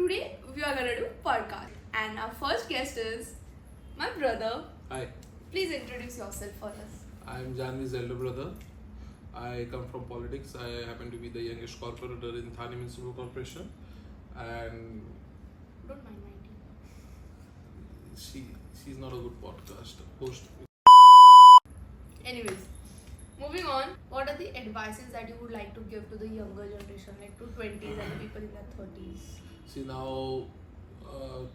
Today we are gonna do podcast, and our first guest is my brother. Hi, Please introduce yourself for us. I'm Janvi's elder brother. I come from politics. I happen to be the youngest corporator in Thane Municipal Corporation, and Don't mind minding. she's not a good podcast host. Anyways, moving on. What are the advices that you would like to give to the younger generation, like to 20s and people in their 30s? See now,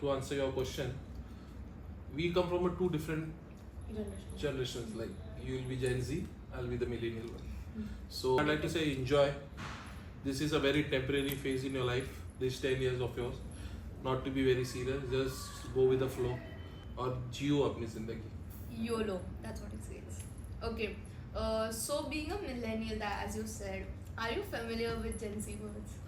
to answer your question, we come from two different generations. Like you will be Gen Z, I'll be the millennial one. So I'd like to say enjoy. This is a very temporary phase in your life. This 10 years of yours, not to be very serious. Just go with the flow, और जियो अपनी जिंदगी. YOLO, that's what it says. Okay, so being a millennial, that as you said, are you familiar with Gen Z words?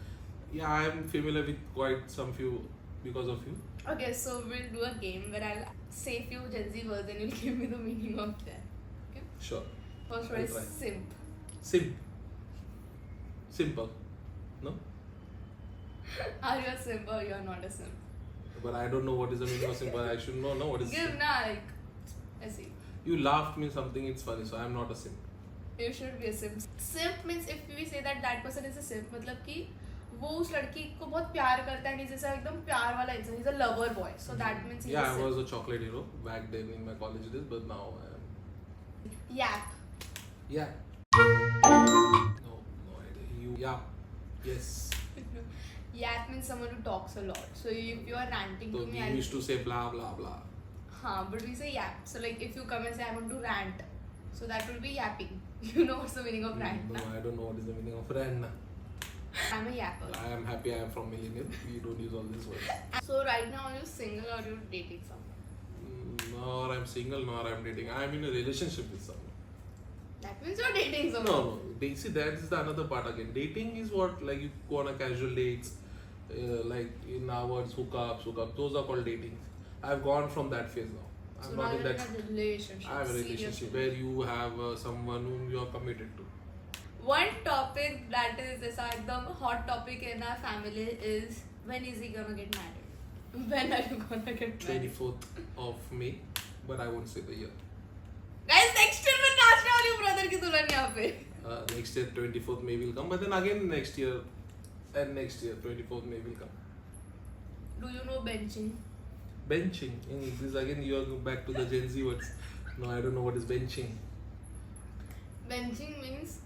Yeah, I'm familiar with quite some few because of you. Okay, so we'll do a game where I'll say few Gen Z words and you'll give me the meaning of them. Okay? Sure. First one I'll is try. simp. Simple. No? Are you a simp or you're not a simp? But I don't know what is the meaning of simple. I should know what is Give simp. na, like, I see. You laughed means something it's funny, so I'm not a simp. You should be a simp. Simp means if we say that person is a simp, मतलब कि वो उस लड़की को बहुत प्यार करता है, जैसा एकदम प्यार वाला इंसान. He's a lover boy, so that means he's Yeah, a I simp. was a chocolate hero back then in my college days, but now I am. Yap. Yeah. No idea. You. Yeah. Yes. Yap means someone who talks a lot. So if you are ranting So to we me, I'll... used to say blah blah blah. But we say yap. So like if you come and say I want to rant, so that will be yapping. You know what's the meaning of rant? No, I don't know what is the meaning of ran. I'm a yapper. I am happy I am from millennial. We don't use all these words. So right now are you single or you dating someone? Nor I'm single, nor I'm dating. I'm in a relationship with someone. That means you're dating someone. No. See, that is the another part again. Dating is what, like you go on a casual dates, like in our words, hookups. Those are called dating. I've gone from that phase now. I'm So not now in you're that. in a relationship. I have a serious relationship where you have someone whom you are committed to. One topic that is the hot topic in our family is when is he gonna get married? When are you gonna get married? 24th of May, but I won't say the year. Guys, next year मैं नाचने वाली हूँ brother की दुल्हन यहाँ पे. Next year 24th May will come, but then again next year 24th May will come. Do you know benching? Benching. This again you are back to the Gen Z words. No, I don't know what is benching. Benching means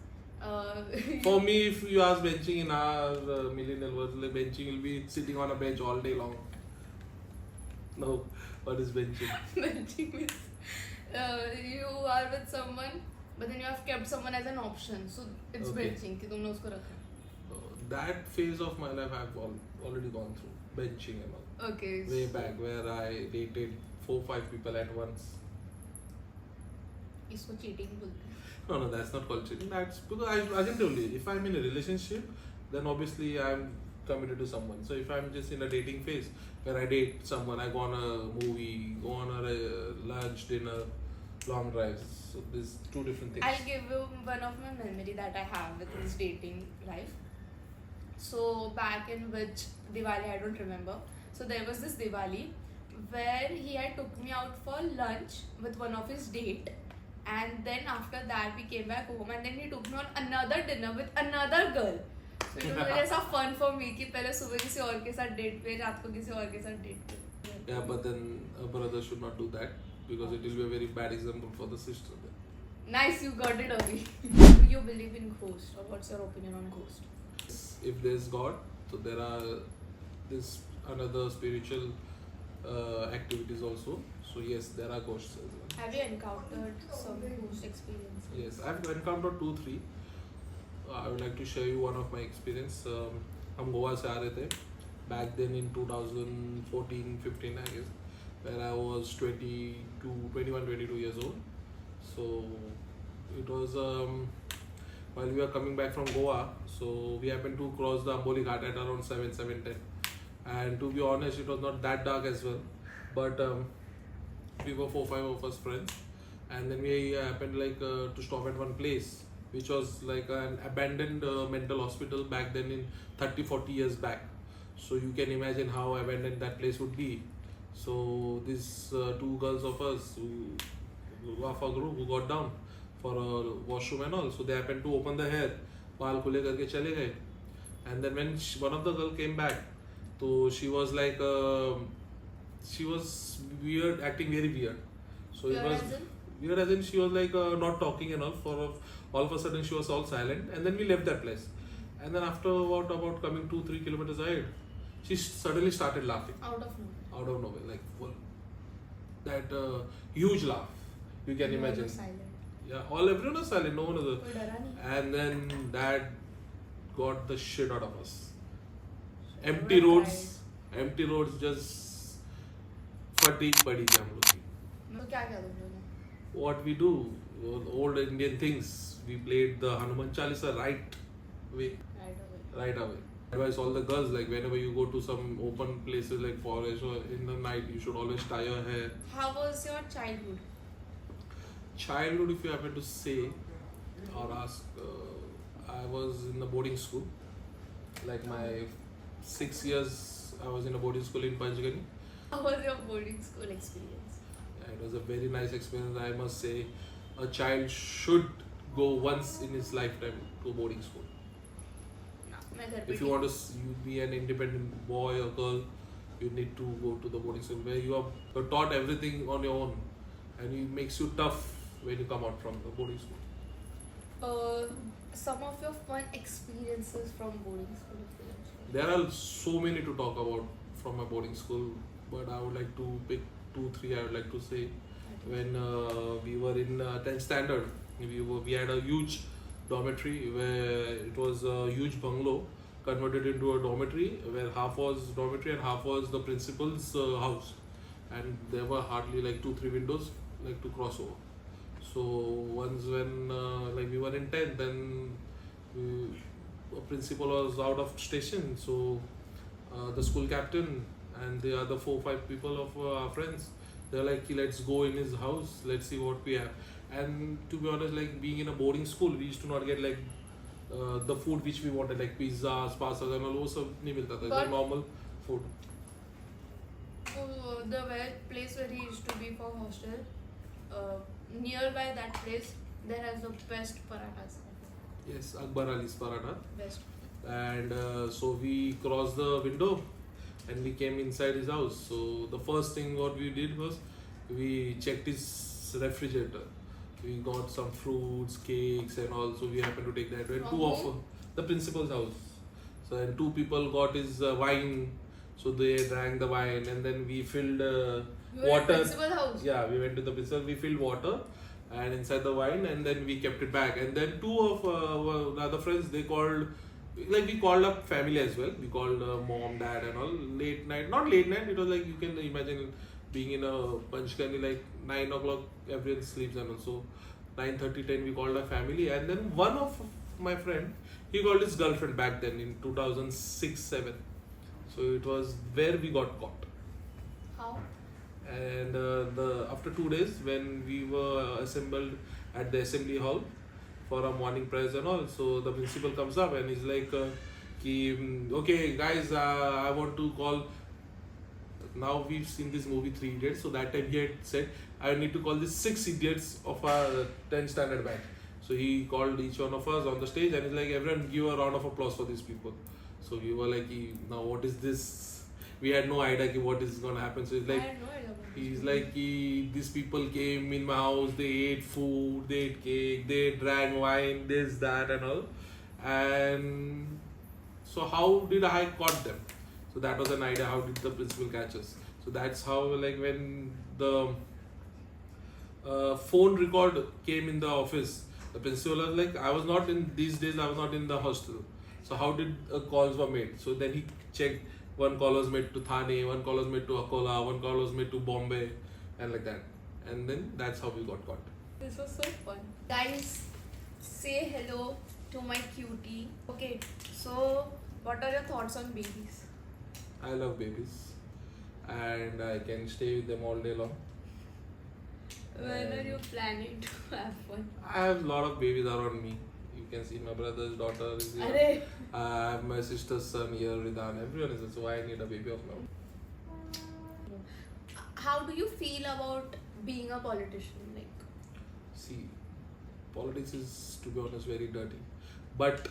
For me, if you ask benching in our millennial words, like benching will be sitting on a bench all day long. No, what is benching? benching means you are with someone, but then you have kept someone as an option. So it's Okay. benching कि तुमने उसको रखा. That phase of my life I've already gone through. Benching and all. Okay. Way back where I dated 4-5 people at once. इसको cheating बोलते हैं. No, that's not called cheating. That's because I can tell you, if I'm in a relationship, then obviously I'm committed to someone. So if I'm just in a dating phase where I date someone, I go on a movie, go on a lunch, dinner, long drives. So there's two different things. I'll give you one of my memory that I have with his dating life. So back in which Diwali, I don't remember. So there was this Diwali where he had took me out for lunch with one of his date. And then after that we came back home and then he took me on another dinner with another girl. So it was very ऐसा fun for me कि पहले सुबह किसी और के साथ date पे रात को किसी और के साथ डेट पे. Yeah, but then a brother should not do that because it will be a very bad example for the sister. Nice, you got it early. Do you believe in ghosts or what's your opinion on ghosts? If there's God, so there are this another spiritual activities also. So yes, there are ghosts as well. Have you encountered some ghost experience? Yes, I've encountered 2-3. I would like to share you one of my experience. हम गोवा से आ रहे थे back then in 2014-15 I guess, where I was 21-22 years old. So it was while we were coming back from Goa, so we happened to cross the Amboli Ghat at around 7:10, and to be honest, it was not that dark as well, but we were 4-5 of us friends, and then we happened to stop at one place which was like an abandoned mental hospital back then in 30-40 years back. So you can imagine how abandoned that place would be. So these two girls of us who of our group who got down for a washroom and all, so they happened to open the hair, बाल खुले करके चले गए. And then when one of the girl came back, so she was like she was weird, acting very weird. So it Weird was as in? weird as in she was like not talking and all. All of a sudden she was all silent, and then we left that place. And then after about coming 2-3 kilometers ahead, she suddenly started laughing Out of nowhere. out of nowhere, like full, that huge laugh. You can Everyone imagine. was silent. Yeah, everyone was silent. No one was. कोई डरा नहीं. And then that got the shit out of us. Everyone Empty roads, just fatigue पड़ी थी हम लोग की. तो क्या किया तुम लोगों ने? What we do, old Indian things. We played the Hanuman Chalisa right away. Right away. Advise all the girls, like whenever you go to some open places like forest or in the night, you should always tie your hair. How was your childhood? Childhood, if you happen to say or ask, I was in the boarding school. Like my 6 years, I was in a boarding school in Panchgani. How was your boarding school experience? It was a very nice experience. I must say, a child should go once in his lifetime to boarding school. मैं घर पे If you want to be an independent boy or girl, you need to go to the boarding school where you are taught everything on your own, and it makes you tough when you come out from the boarding school. Some of your fun experiences from boarding school. There are so many to talk about from my boarding school, but I would like to pick 2-3. I would like to say, when we were in 10th standard, we had a huge dormitory where it was a huge bungalow converted into a dormitory where half was dormitory and half was the principal's house, and there were hardly like 2-3 windows like to cross over. So once when like we were in 10th, then a principal was out of station, so the school captain and the other 4-5 people of our friends, they're like, let's go in his house, let's see what we have. And to be honest, like being in a boarding school, we used to not get like the food which we wanted, like pizzas, pastas and all. वो सब नहीं मिलता था. The normal food. The place where he used to be for hostel, nearby that place, there has the best parathas. Yes, Akbar Ali's paratha. Best. And so we crossed the window and we came inside his house. So the first thing what we did was we checked his refrigerator. We got some fruits, cakes and all. So we happened to take that. And two of the principal's house. So and 2 people got his wine. So they drank the wine, and then we filled water. Principal house. Yeah, we went to the principal. We filled water and inside the wine, and then we kept it back. And then 2 of the other friends, they called, like we called up family as well. We called mom, dad, and all. Late night, not late night. It was like you can imagine being in a Panchgani, like 9 o'clock, everyone sleeps, and also 9:30, 10 we called our family. And then one of my friend, he called his girlfriend back then in 2006-7. So it was where we got caught. How? And after 2 days, when we were assembled at the assembly hall for our morning prayers and all, so the principal comes up and he's like, okay guys, I want to call. Now we've seen this movie 3 Idiots, so that time he had said, I need to call the 6 idiots of our 10th standard batch. So he called each one of us on the stage and he's like, everyone give a round of applause for these people. So we were like, now what is this? We had no idea what is going to happen. So he's like, I had no idea about he's like, these people came in my house, they ate food, they ate cake, they drank wine, this, that and all. And so how did I caught them? So that was an idea, how did the principal catch us? So that's how, like when the phone record came in the office, the principal was like, I was not in, these days I was not in the hostel. So how did calls were made? So then he checked, one call was made to Thane, one call was made to Akola, one call was made to Bombay, and like that. And then that's how we got caught. This was so fun. Guys, say hello to my cutie. Okay, so what are your thoughts on babies? I love babies and I can stay with them all day long. When are you planning to have one? I have a lot of babies around me. You can see my brother's daughter is here. Arey. I have my sister's son here, Ridan. Everyone is here. So I need a baby of my own. How do you feel about being a politician? Like, See, politics is, to be honest, very dirty. But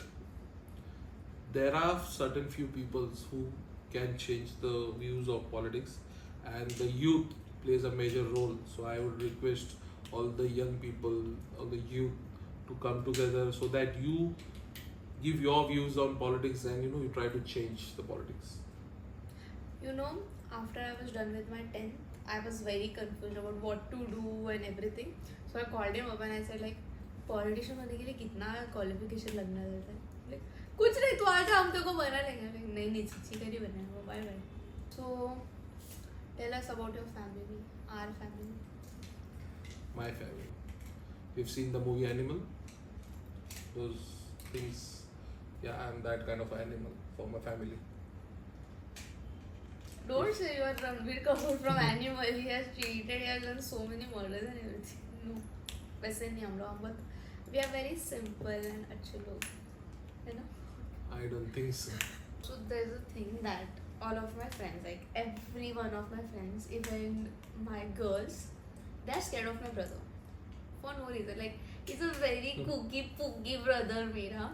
there are certain few people who can change the views of politics, and the youth plays a major role. So I would request all the young people, all the youth, to come together so that you give your views on politics, and you try to change the politics. after I was done with my 10th, I was very confused about what to do and everything. So I called him up and I said, like, politician बनने के लिए कितना qualification लगना रहता है? Like, कुछ नहीं, तू आजा, हम तेरे को बना लेंगे. Like, नहीं, चिच्ची कर ही बनाएंगे, bye bye. So, tell us about your family, our family. My family. You've seen the movie Animal? Those things. Yeah, I'm that kind of animal for my family. Don't say you are Ranbir Kapoor from Animal. He has cheated, he has done so many murders and everything. No, वैसे नहीं हम लोग, but we are very simple and अच्छे लोग, है ना? I don't think so. So there's a thing that all of my friends, like every one of my friends, even my girls, they're scared of my brother for no reason. Like, he's a very cookie brother, mera,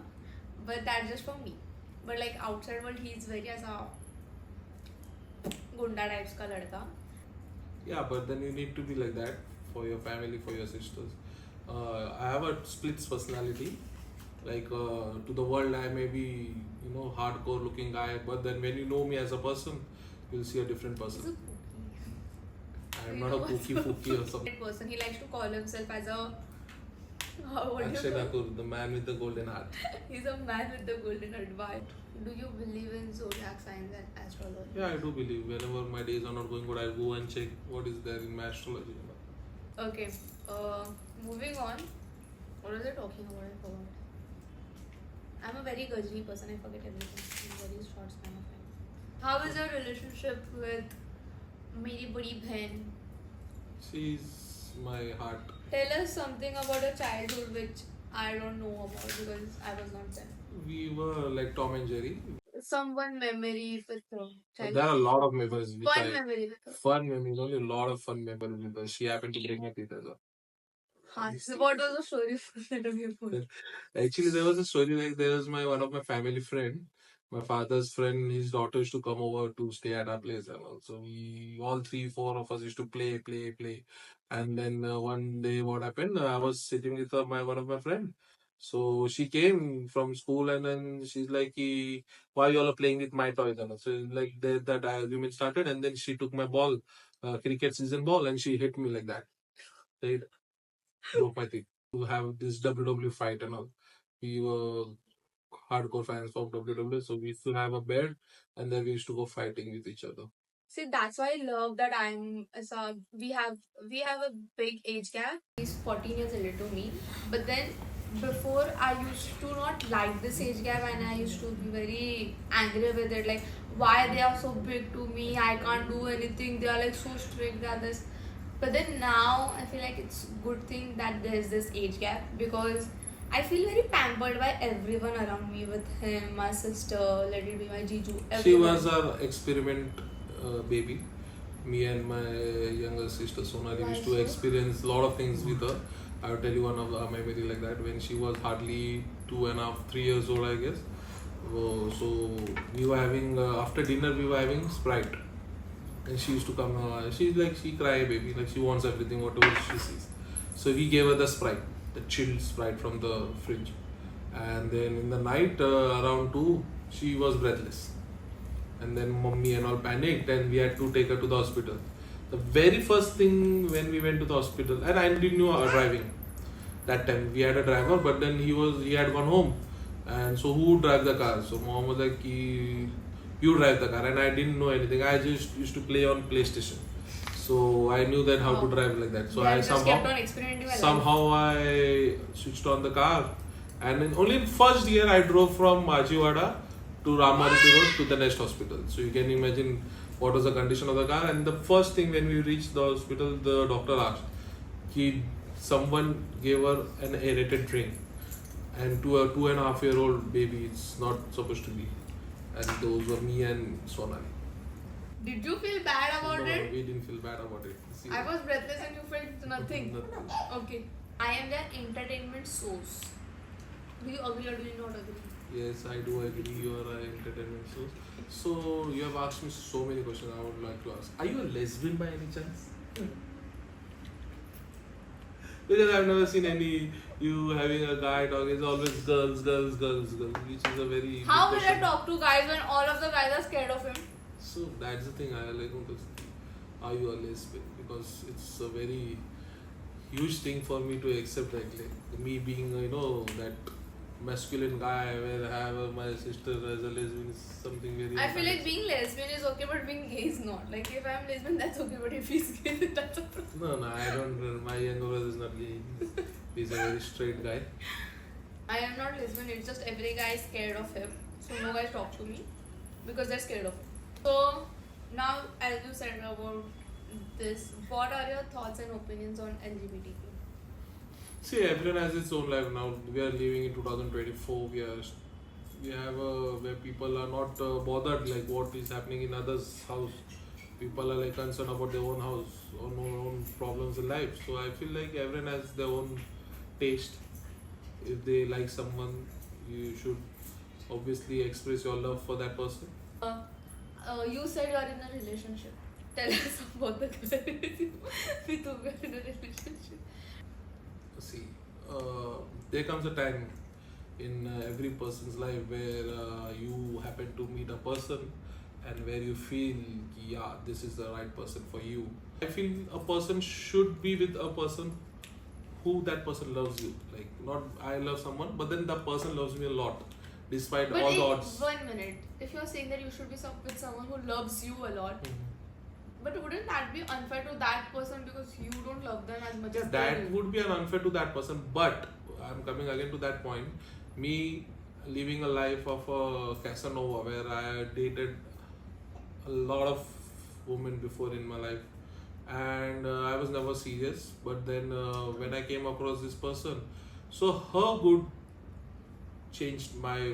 but that's just for me. But like outside world, he's very ऐसा गुंडा types का लड़का. Yeah, but then you need to be like that for your family, for your sisters. I have a split personality. Like to the world, I may be hardcore looking guy, but then when you know me as a person, you'll see a different He's a person. cookie. I'm not a cookie or something. Person. He likes to call himself as a what do you Akshay call? Thakur, the man with the golden heart. He's a man with the golden heart. Why? Do you believe in zodiac signs and astrology? Yeah, I do believe. Whenever my days are not going good, I go and check what is there in my astrology. Okay. Moving on. What was I talking about? I forgot. I'm a very gajri person. I forget everything. I'm very short span of time. How is your relationship with मेरी बड़ी बहन? She's my heart. Tell us something about your childhood which I don't know about because I was not there. We were like Tom and Jerry. Someone memory with her There are a lot of memories. Fun memory with her. Fun memories, only a lot of fun memories with her. She happened to bring my teeth as well. So what was the story for that of your phone? Actually, there was a story like there was one of my family friend, my father's friend. His daughter used to come over to stay at our place, and also we all 3-4 of us used to play. And then one day, what happened? I was sitting with one of my friend. So she came from school, and then she's like, "Why you all are playing with my toys?" And so like that argument started, and then she took my ball, cricket season ball, and she hit me like that. Right? Broke my teeth. To have this WWE fight and all. We were hardcore fans of WWE, so we used to have a bed and then we used to go fighting with each other. See, that's why I love that we have a big age gap. He's 14 years older to me, but then before I used to not like this age gap and I used to be very angry with it, like why they are so big to me, I can't do anything, they are like so strict, they are this. But then now I feel like it's good thing that there's this age gap because I feel very pampered by everyone around me, with him, my sister, let it be my Jiju, everyone. She was our experiment baby. Me and my younger sister Sonali used to experience a lot of things with her. I will tell you one of our memory like that when she was hardly 2.5, 3 years old, I guess. So we were having after dinner we were having Sprite, and she used to come. She cry baby, like she wants everything whatever she sees. So we gave her the Sprite, the chilled Sprite from the fridge, and then in the night around 2 she was breathless, and then mommy and all panicked, and we had to take her to the hospital. The very first thing when we went to the hospital, and I didn't know driving that time. We had a driver, but then he had gone home, and so who would drive the car? So mom was like, "You drive the car," and I didn't know anything. I just used to play on PlayStation, so I knew then how to drive like that. So Yeah, I just kept on experimenting with somehow I switched on the car, and then only in first year I drove from Majiwada to Ramarati Road to the next hospital. So you can imagine what was the condition of the car. And the first thing when we reached the hospital, the doctor asked, someone gave her an aerated drink. and to a 2.5-year-old baby, it's not supposed to be. And those were me and Sonali. Did you feel bad about No, it? we didn't feel bad about it. See, I was breathless and you felt nothing. Nothing. Okay. I am their entertainment source. Do you agree or do you not agree? Yes, I do agree. You are an entertainment source. So you have asked me so many questions. I would like to ask: are you a lesbian by any chance? Because I've never seen any you having a guy talk. It's always girls, girls, girls, girls, which is a very. How big will I question. talk to guys when all of the guys are scared of him? So that's the thing. I like to are you a lesbian? Because it's a very huge thing for me to accept that. Like, me being that masculine guy where I have my sister as a lesbian is something very. I feel like being lesbian is okay, but being gay is not. Like if I'm lesbian, that's okay, but if he's gay, then that's a problem. No, I don't. My younger brother is not gay. He's a very straight guy. I am not lesbian. It's just every guy is scared of him, so no guys talk to me because they're scared of him. So now, as you said about this, what are your thoughts and opinions on LGBTQ? See, everyone has its own life now. We are living in 2024. We have where people are not bothered like what is happening in others' house. People are like concerned about their own house or own problems in life. So I feel like everyone has their own taste. If they like someone, you should obviously express your love for that person. You said you are in a relationship. Tell us about the guy with whom you are in a relationship. See, there comes a time in every person's life where you happen to meet a person and where you feel, yeah, this is the right person for you. I feel a person should be with a person who that person loves you. Like, not I love someone, but then the person loves me a lot, despite But all the odds. 1 minute, if you're saying that you should be with someone who loves you a lot, but wouldn't that be unfair to that person because you don't love them as much as they That do? would be an unfair to that person, but I'm coming again to that point. Me living a life of a Casanova where I dated a lot of women before in my life, and I was never serious. But then when I came across this person, so her good changed my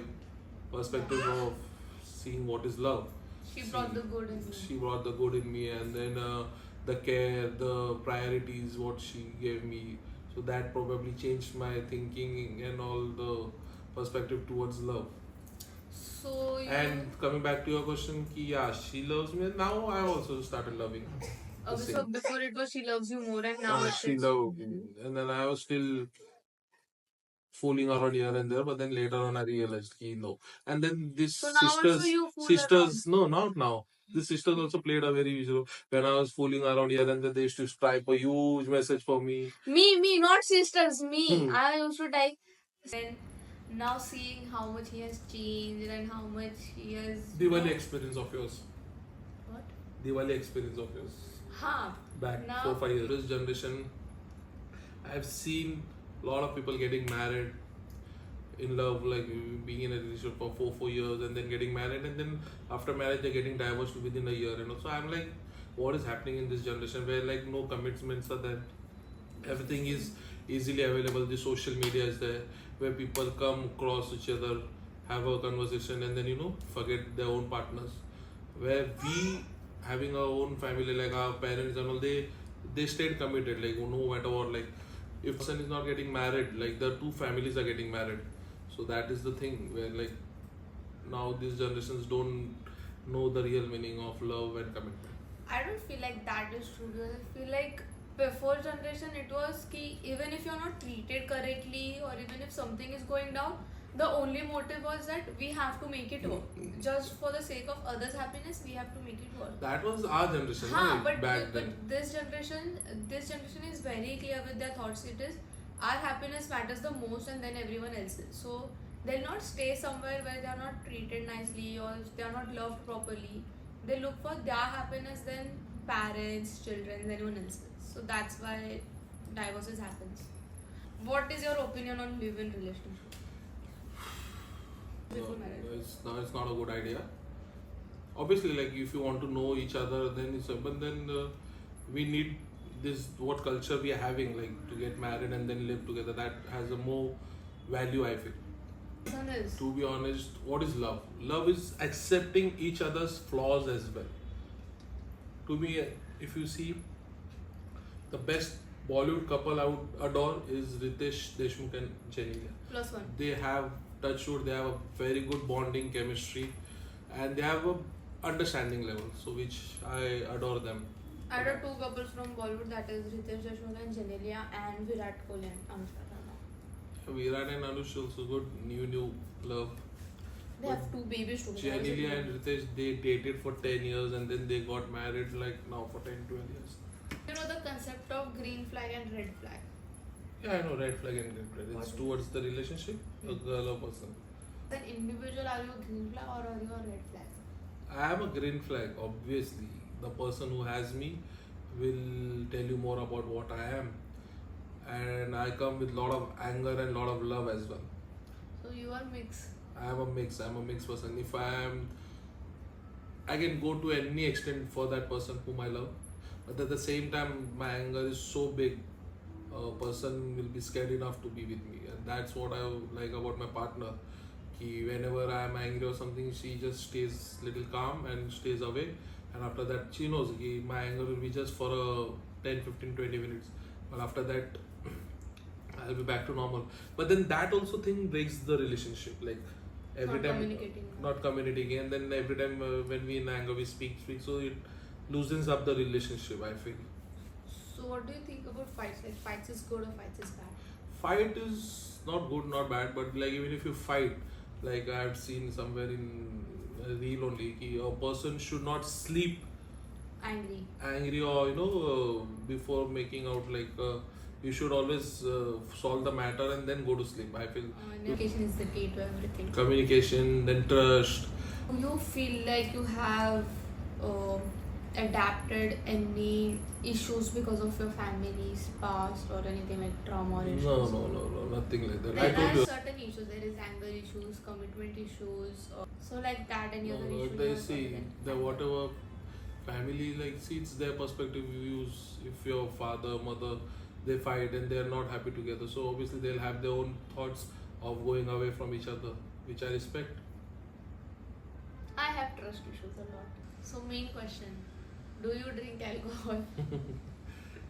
perspective of seeing what is love. She brought the good in you. She brought the good in me, and then the care, the priorities, what she gave me. So that probably changed my thinking and all the perspective towards love. So you And coming back to your question, ki, yeah, she loves me. And now I also started loving her. the okay, same. so before it was she loves you more and now it's She loved me, and then I was still fooling around here and there, but then later on I realized no. And then this So now also you fool sisters, no, not now. The sisters also played a very huge role. When I was fooling around here and then they used to type a huge message for me. Me, not sisters, me. Hmm. I used to type. And now seeing how much he has changed and how much he has. Diwali experience of yours. What? Diwali experience of yours. Ha. Back Now- 4-5 years. This generation, I've seen a lot of people getting married in love, like being in a relationship for 4 years and then getting married, and then after marriage they're getting divorced within a year. So I'm like, what is happening in this generation where like no commitments are there, everything is easily available. The social media is there where people come across each other, have a conversation, and then forget their own partners. Where we having our own family, like our parents and all, they stayed committed, like no matter what. Like if person is not getting married, like the two families are getting married. So that is the thing where like now these generations don't know the real meaning of love and commitment. I don't feel like that is true because I feel like before generation it was ki even if you're not treated correctly or even if something is going down, the only motive was that we have to make it work. Just for the sake of others' happiness, we have to make it work. That was our generation, Haan, right? Back but then. this generation is very clear with their thoughts. It is our happiness matters the most and then everyone else's. So they'll not stay somewhere where they are not treated nicely or they are not loved properly. They look for their happiness than parents, children, anyone else's. So that's why divorces happens. What is your opinion on live-in relationship? Before marriage. It's not a good idea. Obviously, like if you want to know each other, then but then we need this what culture we are having, like to get married and then live together. That has a more value, I feel. Son is. To be honest, what is love? Love is accepting each other's flaws as well. To me, if you see, the best Bollywood couple I would adore is Ritesh Deshmukh and Genelia. Plus one. They have touchwood, they have a very good bonding chemistry, and they have a understanding level, so which I adore them. I know two couples from Bollywood, that is Ritesh Deshmukh and Genelia, and Virat Kohli and Anushka Sharma. Virat and Anush also good, new love. They have two babies together. Genelia and Ritesh, they dated for 10 years and then they got married like now for 10-12 years. You know the concept of green flag and red flag. Yeah, I know red flag and green flag. It's towards the relationship, a girl or person. As an individual, are you a green flag or are you a red flag? I am a green flag, obviously. The person who has me will tell you more about what I am. And I come with lot of anger and lot of love as well. So you are mixed. I'm a mixed person. If I can go to any extent for that person whom I love. But at the same time, my anger is so big, a person will be scared enough to be with me. And that's what I like about my partner. Whenever I am angry or something, she just stays little calm and stays away. And after that, she knows my anger will be just for 10, 15, 20 minutes. But after that, I'll be back to normal. But then that also thing breaks the relationship. Like every Not time, communicating. not communicating, and then every time when we in anger we speak. So it loosens up the relationship, I feel. So what do you think about fights? Like fights is good or fights is bad? Fight is not good, not bad, but like even if you fight, like I've seen somewhere in a reel only, a person should not sleep Angry. or before making out, like you should always solve the matter and then go to sleep, I feel. Communication is the key to everything. Communication, then trust. You feel like you have adapted any issues because of your family's past or anything like trauma or issues? No, nothing like that. I There told are you. certain issues. There is anger issues, commitment issues. So like that, any other No, issue? they you have see other than the anger? whatever family, like, see, it's their perspective views. If your father, mother, they fight and they are not happy together, so obviously they'll have their own thoughts of going away from each other, which I respect. I have trust issues a lot. So main question: do you drink alcohol?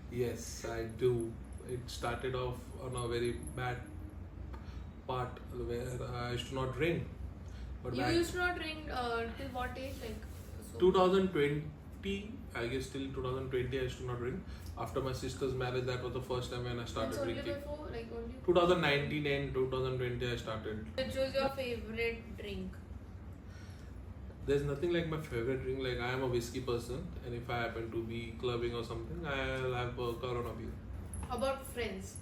Yes, I do. It started off on a very bad part where I used to not drink. But You back used to not drink till what age? Like so 2020, I guess till 2020 I used to not drink. After my sister's marriage, that was the first time when I started It's only drinking. before, like only. 2019 and 2020 I started. Which was your favorite drink? There's nothing like my favorite drink. Like I am a whiskey person, and if I happen to be clubbing or something, I'll have a Corona beer. About friends.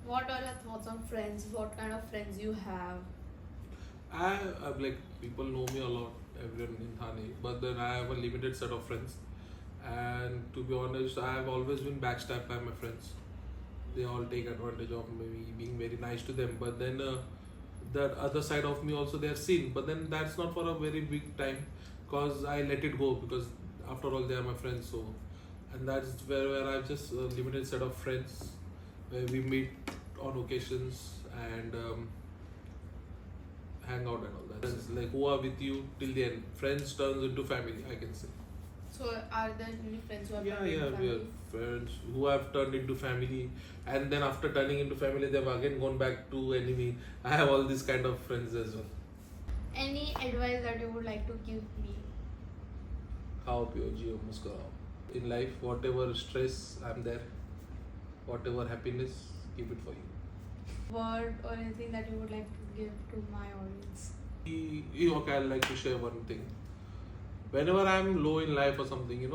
What are your thoughts on friends? What kind of friends you have? I've like people know me a lot, everyone in Thane, but then I have a limited set of friends. And to be honest, I have always been backstabbed by my friends. They all take advantage of me being very nice to them, but then that other side of me also they have seen. But then that's not for a very big time, cause I let it go, because after all they are my friends. So, and that's where I have just a limited set of friends where we meet on occasions and hang out and all that. Friends, like who are with you till the end. Friends turns into family, I can say. So are there any friends who have Yeah, turned into we family? are friends who have turned into family, and then after turning into family, they've again gone back to enemy. I have all these kind of friends as well. Any advice that you would like to give me? How pure Gio Muskurao. In life, whatever stress, I'm there. Whatever happiness, keep it for you. Word or anything that you would like to give to my audience? Okay, I'd like to share one thing. Whenever I'm low in life or something,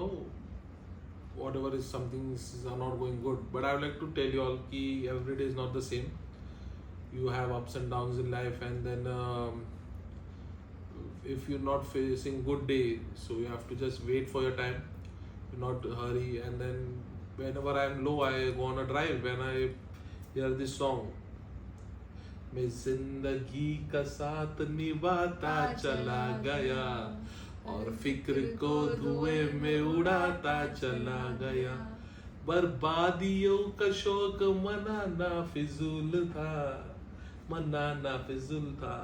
whatever is some things are not going good. But I would like to tell you all that every day is not the same. You have ups and downs in life, and then if you're not facing good day, so you have to just wait for your time, not hurry. And then whenever I'm low, I go on a drive when I hear this song. मैं जिंदगी का साथ निभाता चला गया और फिक्र को धुएं में उड़ाता चला गया बर्बादियों का शौक मनाना फिजूल था मनाना फिजूल था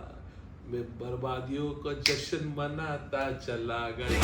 मैं बर्बादियों का जश्न मनाता चला गया